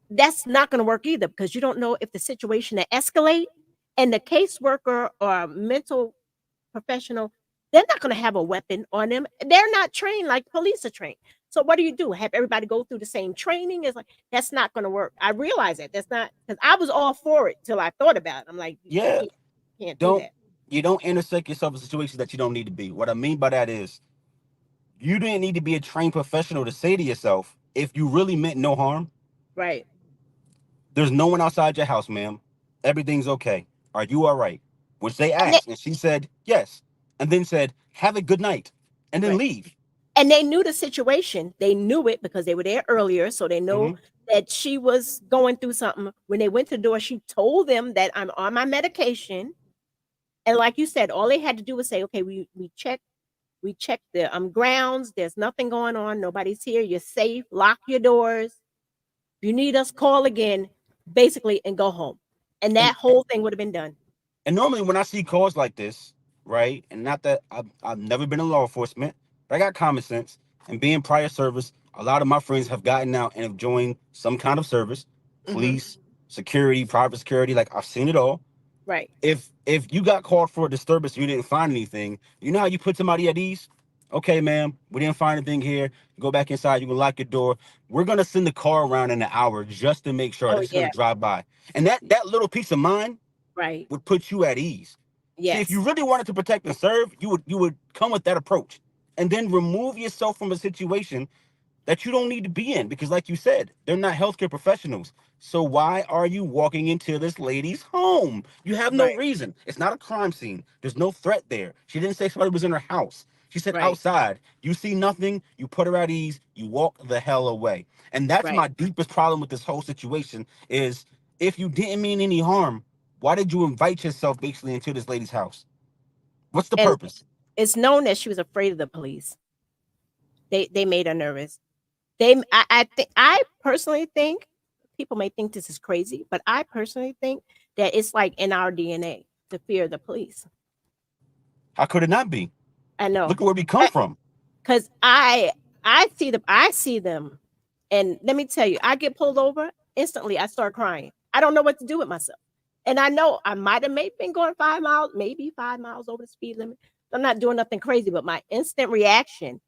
that's not going to work either because you don't know if the situation will escalate, and the caseworker or mental professional, they're not going to have a weapon on them. They're not trained like police are trained. So what do you do? Have everybody go through the same training? It's like that's not going to work. I realize that that's not, because I was all for it till I thought about it. I'm like, you
Yeah.
can't do
Don't
that.
you don't intersect yourself in situations that you don't need to be. What I mean by that is you didn't need to be a trained professional to say to yourself, if you really meant no harm,
Right.
there's no one outside your house, ma'am. Everything's okay. Are you all right? Which they
And they,
asked, and she said yes, and then said, have a good night, and then
right.
leave.
And they knew the situation. They knew it because they were there earlier. So they know
Mm-hmm.
that she was going through something. When they went to the door, she told them that I'm on my medication. And like you said, all they had to do was say, okay, we checked the grounds. There's nothing going on. Nobody's here. You're safe. Lock your doors. If you need us, call again, basically, and go home. And
And
that whole thing would have been done.
And normally when I see calls like this, right, and not that I've never been in law enforcement, but I got common sense. And being prior service, a lot of my friends have gotten out and have joined some kind of service,
Hmm.
police, security, private security. Like, I've seen it all.
Right.
If you got called for a disturbance and you didn't find anything, you know how you put somebody at ease? Okay, ma'am, we didn't find anything here. Go back inside. You can lock your door. We're gonna send the car around in an hour just to make sure
Oh,
this is
yeah.
gonna drive by. And that little peace of mind
Right.
would put you at ease. See, if you
Yes.
really wanted to protect and serve, you would come with that approach, and then remove yourself from a situation that you don't need to be in, because like you said, they're not healthcare professionals. So why are you walking into this lady's home? You have no
Right.
reason. It's not a crime scene. There's no threat there. She didn't say somebody was in her house. She said
Right.
outside. You see nothing, you put her at ease, you walk the hell away. And that's
Right.
my deepest problem with this whole situation is, if you didn't mean any harm, why did you invite yourself basically into this lady's house? What's the
And
purpose?
it's known that she was afraid of the police. They made her nervous. I personally think people may think this is crazy, but I personally think that it's like in our DNA to fear the police.
How could it not be?
I know,
Look at where we come from.
because I see them, and let me tell you, I get pulled over instantly. I start crying. I don't know what to do with myself, and I know I might have maybe been going 5 miles, maybe 5 miles over the speed limit. I'm not doing nothing crazy, but my instant reaction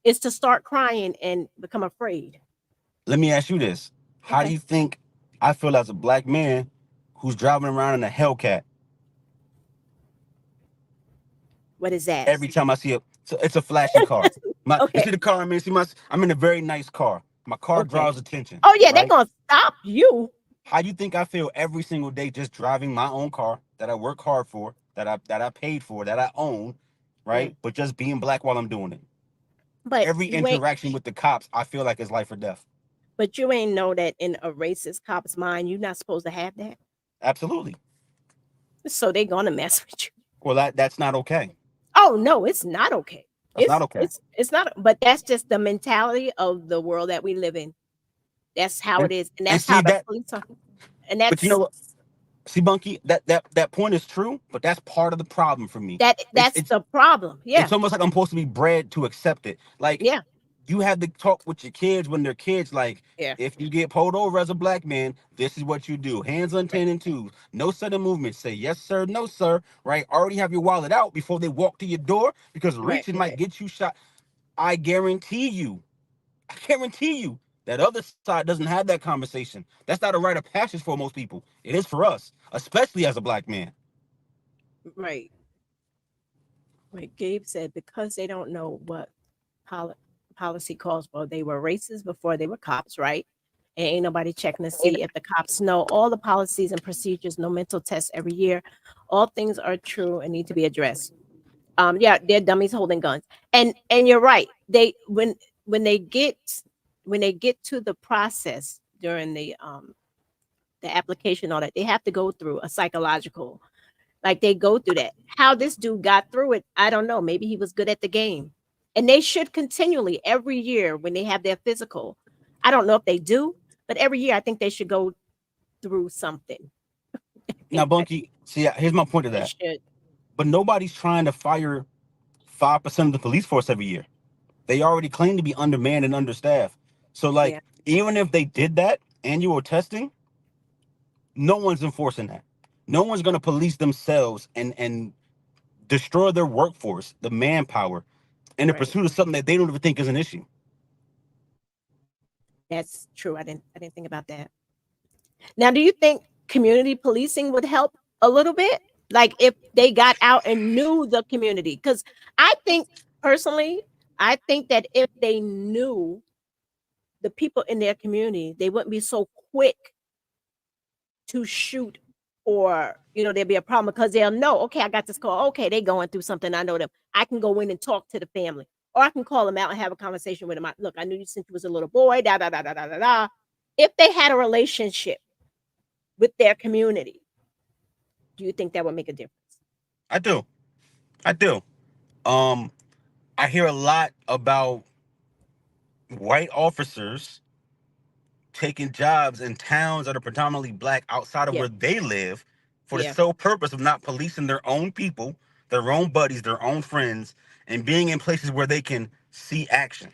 is to start crying and become afraid.
Let me ask you this. How do
Okay.
you think I feel as a black man who's driving around in a Hellcat.
What is that?
Every time I see it, so it's a flashy car. You
Okay.
see the car I'm in? I'm in a very nice car. My car draws attention.
Oh yeah, they're
right?
gonna stop you.
How you think I feel every single day just driving my own car that I work hard for, that I paid for, that I own, right? But just being black while I'm doing it.
But
Every interaction with the cops, I feel like it's life or death.
But you ain't know that in a racist cop's mind, you're not supposed to have that.
Absolutely.
So they're gonna mess with you.
Well, that's not okay.
Oh no, it's not okay.
That's not okay.
It's not. But that's just the mentality of the world that we live in. That's how it is, and that's how the police are. And that's.
But you know what? See, Bunky, that point is true, but that's part of the problem for me.
That's the problem. Yeah.
It's almost like I'm supposed to be bred to accept it. Like,
yeah.
You have to talk with your kids when they're kids. Like, if you get pulled over as a black man, this is what you do. Hands on 10 and 2. No sudden movement. Say yes, sir, no, sir. Right? Already have your wallet out before they walk to your door because reaching might get you shot. I guarantee you that other side doesn't have that conversation. That's not a rite of passage for most people. It is for us, especially as a black man.
Right. Like Gabe said, because they don't know what policy calls for. They were racist before they were cops, right? And ain't nobody checking to see if the cops know all the policies and procedures, no mental tests every year. All things are true and need to be addressed. Yeah, they're dummies holding guns. And you're right. They when they get to the process during the application, all that, they have to go through a psychological, like they go through that. How this dude got through it, I don't know. Maybe he was good at the game. And they should continually, every year when they have their physical, I don't know if they do, but every year I think they should go through something.
Now, Bunky, see, here's my point to that. But nobody's trying to fire 5% of the police force every year. They already claim to be undermanned and understaffed. So, like, even if they did that annual testing, no one's enforcing that. No one's going to police themselves and destroy their workforce, the manpower, in the pursuit of something that they don't even think is an issue.
That's true. I didn't think about that. Now, do you think community policing would help a little bit? Like if they got out and knew the community? Because I think personally, I think that if they knew the people in their community, they wouldn't be so quick to shoot, or there'd be a problem because they'll know, okay, I got this call. Okay, they going through something. I know them. I can go in and talk to the family, or I can call them out and have a conversation with them. Look, I knew you since you was a little boy. Da da da da da da da. If they had a relationship with their community, do you think that would make a difference?
I do. I hear a lot about white officers taking jobs in towns that are predominantly black outside of where they live for the sole purpose of not policing their own people, their own buddies, their own friends, and being in places where they can see action.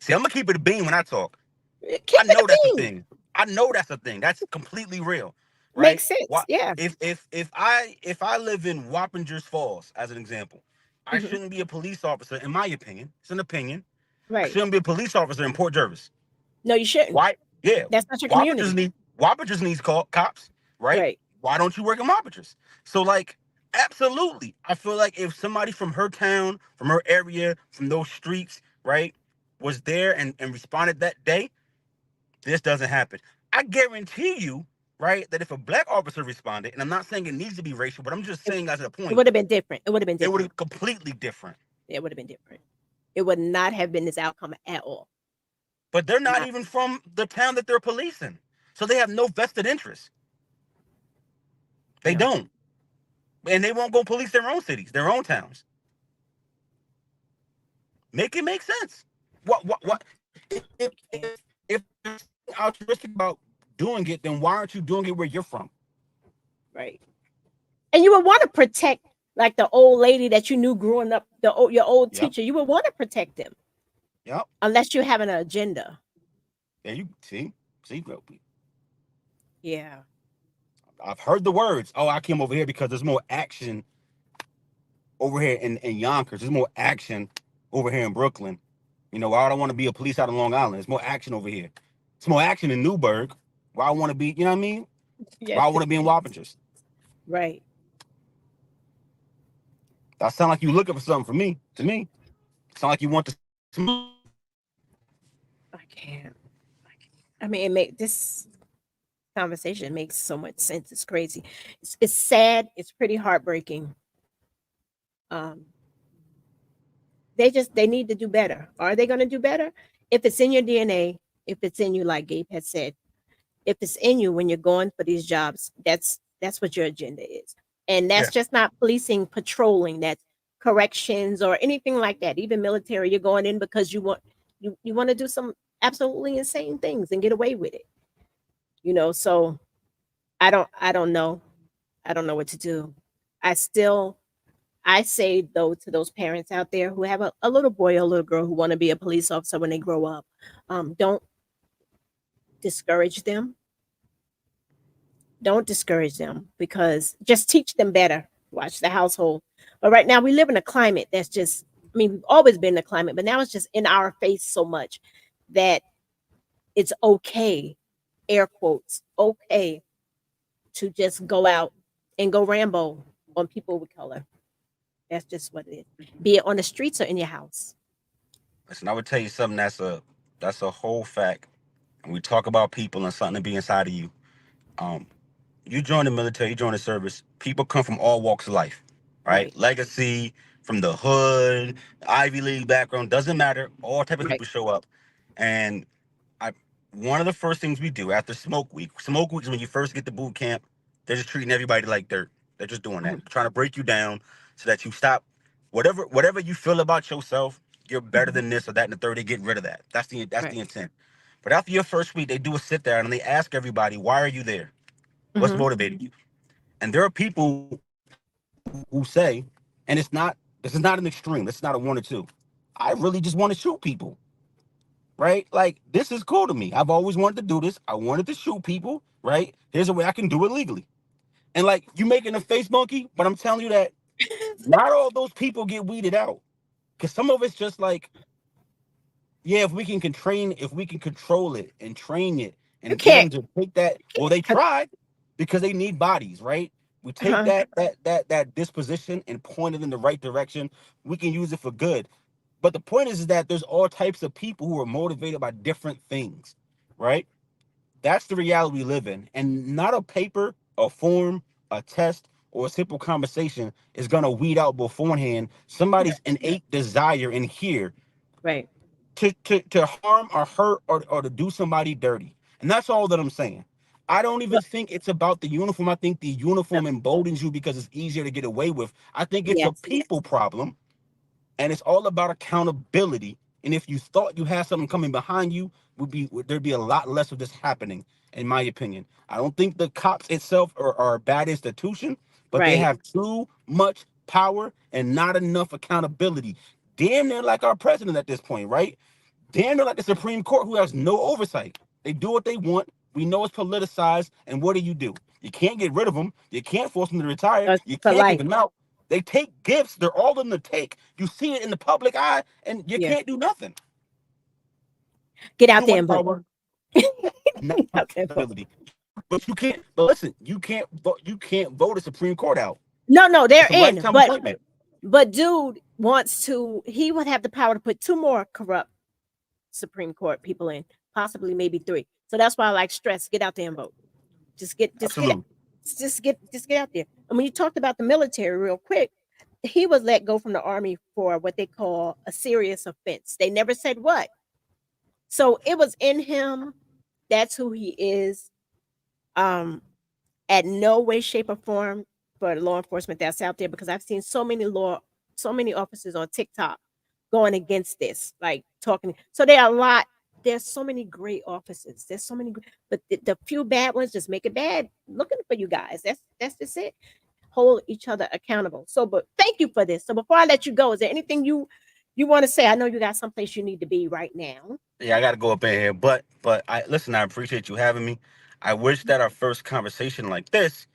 See, I'm gonna keep it a beam when I talk. I know that's a thing. I know that's a thing. That's completely real. Right?
Makes sense. Yeah.
If I live in Wappingers Falls, as an example, I shouldn't be a police officer, in my opinion. It's an opinion. Right. I shouldn't be a police officer in Port Jervis.
No, you shouldn't.
Why? Yeah.
That's not your community.
Wappingers needs cops, right? Why don't you work in Wappingers? So, like, absolutely. I feel like if somebody from her town, from her area, from those streets, right, was there and responded that day, this doesn't happen. I guarantee you, right, that if a black officer responded, and I'm not saying it needs to be racial, but I'm just saying as a point.
It would have been different. It would have been different.
It would have completely different.
It would have been different. It would not have been this outcome at all.
But they're not even from the town that they're policing. So they have no vested interest. They don't. And they won't go police their own cities, their own towns. Make it make sense. What? If you're altruistic about doing it, then why aren't you doing it where you're from?
Right. And you would want to protect, like the old lady that you knew growing up, your old teacher. You would want to protect them.
Yep.
Unless you have an agenda.
Yeah, you see.
Yeah.
I've heard the words. Oh, I came over here because there's more action over here in Yonkers. There's more action over here in Brooklyn. I don't want to be a police out of Long Island. There's more action over here. It's more action in Newburgh. Why I want to be, you know what I mean? Why I want to be in Wappingers?
Right.
That sound like you looking for something from me. To me, sound like you want to.
I can't. I mean, it make this conversation makes so much sense. It's crazy. It's sad. It's pretty heartbreaking. Um, they need to do better. Are they going to do better? If it's in your DNA, if it's in you, like Gabe had said, if it's in you when you're going for these jobs, that's what your agenda is. And that's just not policing, patrolling, that's corrections or anything like that. Even military, you're going in because you want to do some absolutely insane things and get away with it. So I don't know. I don't know what to do. I still I say though to those parents out there who have a little boy or a little girl who want to be a police officer when they grow up, don't discourage them. Don't discourage them, because just teach them better. Watch the household. But right now we live in a climate that's just, I mean, we've always been in a climate, but now it's just in our face so much that it's okay, air quotes, okay, to just go out and go Rambo on people with color. That's just what it is. Be it on the streets or in your house.
Listen, I would tell you something that's a whole fact. And we talk about people and something to be inside of you. Um, you join the military, you join the service. People come from all walks of life, right?
Right.
Legacy, from the hood, Ivy League background, doesn't matter. All type of
Right.
people show up, and I one of the first things we do after smoke week. Smoke week is when you first get to boot camp. They're just treating everybody like dirt. They're just doing that,
Mhm.
trying to break you down so that you stop whatever you feel about yourself. You're better
Mhm.
than this or that and the third. They get rid of that. That's
Right.
the intent. But after your first week, they do a sit down and they ask everybody, "Why are you there? What's
Mhm.
motivating you?" And there are people who say, and this is not an extreme. This is not a one or two. I really just want to shoot people, right? Like, this is cool to me. I've always wanted to do this. I wanted to shoot people, right? Here's a way I can do it legally. And like, you making a face monkey, but I'm telling you that not all those people get weeded out. Because some of it's just like, yeah, if we can control it and train it
You
and get
can't.
them to take that, well, they tried because they need bodies, right? We take
Uh-huh.
that disposition and point it in the right direction. We can use it for good. But the point is that there's all types of people who are motivated by different things, right? That's the reality we live in. And not a paper, a form, a test, or a simple conversation is gonna weed out beforehand
Yeah.
somebody's innate desire in here
Right.
to harm or hurt or to do somebody dirty. And that's all that I'm saying. I don't even
Well,
think it's about the uniform. I think the
no.
uniform emboldens you because it's easier to get away with. I think it's a
Yes.
people problem, and it's all about accountability. And if you thought you had something coming behind you, there'd be a lot less of this happening, in my opinion. I don't think the cops itself are a bad institution, but they
Right.
have too much power and not enough accountability. Damn near like our president at this point, right? Damn near like the Supreme Court, who has no oversight. They do what they want. We know it's politicized. And what do? You can't get rid of them. You can't force them to retire.
That's
You
for
can't kick
life.
them out. They take gifts. They're all in the take. You see it in the public eye, and you
Yeah.
can't do nothing.
Get out
Too
there
much
and vote.
power, not
Get out there and vote.
accountability. But you can't. But listen, you can't vote. You can't vote a Supreme Court out.
No, they're
It's a
in.
lifetime
But
appointment.
dude wants to, he would have the power to put two more corrupt Supreme Court people in, possibly maybe three. So that's why I like stress. Get out there and vote. Just get
Absolutely.
just get out there. And when you talked about the military real quick, he was let go from the army for what they call a serious offense. They never said what. So it was in him. That's who he is. Um, at no way, shape, or form for law enforcement that's out there, because I've seen so many officers on TikTok going against this, like talking. So there are a lot. There's so many great officers. There's so many, but the few bad ones just make it bad. Looking for you guys. That's just it. Hold each other accountable. So, but thank you for this. So before I let you go, is there anything you want to say? I know you got someplace you need to be right now.
Yeah, I got to go up in here, but I listen. I appreciate you having me. I wish that our first conversation like this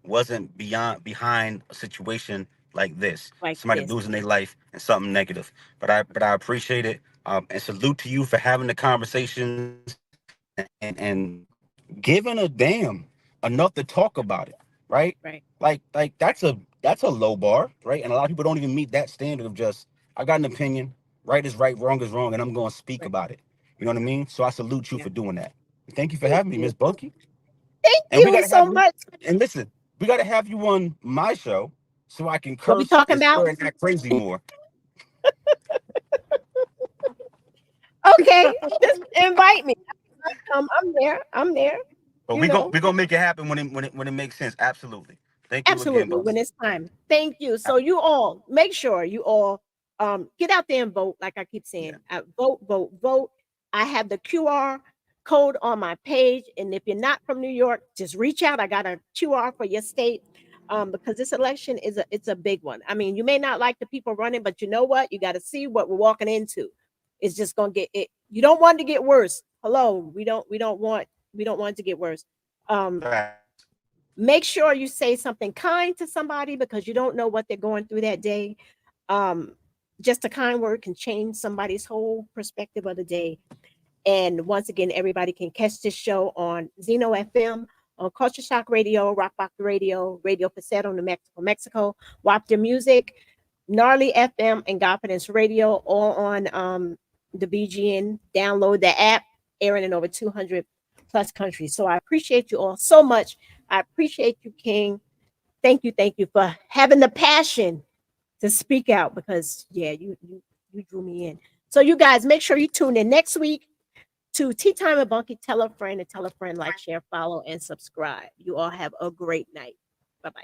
wasn't behind a situation like this,
Like
somebody
this.
losing their life and something negative. But I appreciate it, and salute to you for having the conversations and giving a damn enough to talk about it, right?
Right.
Like that's a low bar, right? And a lot of people don't even meet that standard of just, I got an opinion, right is right, wrong is wrong, and I'm going to speak
Right.
about it. You know what I mean? So I salute you
Yeah.
for doing that. Thank you for
Thank
having me,
you.
Miss Bunky.
Thank
And we
you
gotta have
so
you.
much.
And listen, we gotta have you on my show so I can
What we
curse
talking
and
about?
swear and act crazy more.
Okay, just invite me. I'm there. I'm there.
But
You know,
we gonna make it happen when it makes sense. Absolutely. Thank you again,
absolutely
boss.
when it's time. Thank you. So you all make sure you all get out there and vote. Like I keep saying, vote, vote, vote. I have the QR code on my page, and if you're not from New York, just reach out. I got a QR for your state. Because this election it's a big one. I mean, you may not like the people running, but you know what? You got to see what we're walking into. It's just gonna get it. You don't want it to get worse. Hello, we don't want it to get worse. Make sure you say something kind to somebody because you don't know what they're going through that day. Just a kind word can change somebody's whole perspective of the day. And once again, everybody can catch this show on Zeno FM, on Culture Shock Radio, Rock Box Radio, Radio Facetto, New Mexico, Mexico, WAP the Music, Gnarly FM, and Confidence Radio, all on the BGN. Download the app, airing in over 200 plus countries. So I appreciate you all so much. I appreciate you, King. Thank you for having the passion to speak out because, yeah, you drew me in. So you guys, make sure you tune in next week to Tea Time with Bunky. Tell a friend, like, share, follow, and subscribe. You all have a great night. Bye-bye.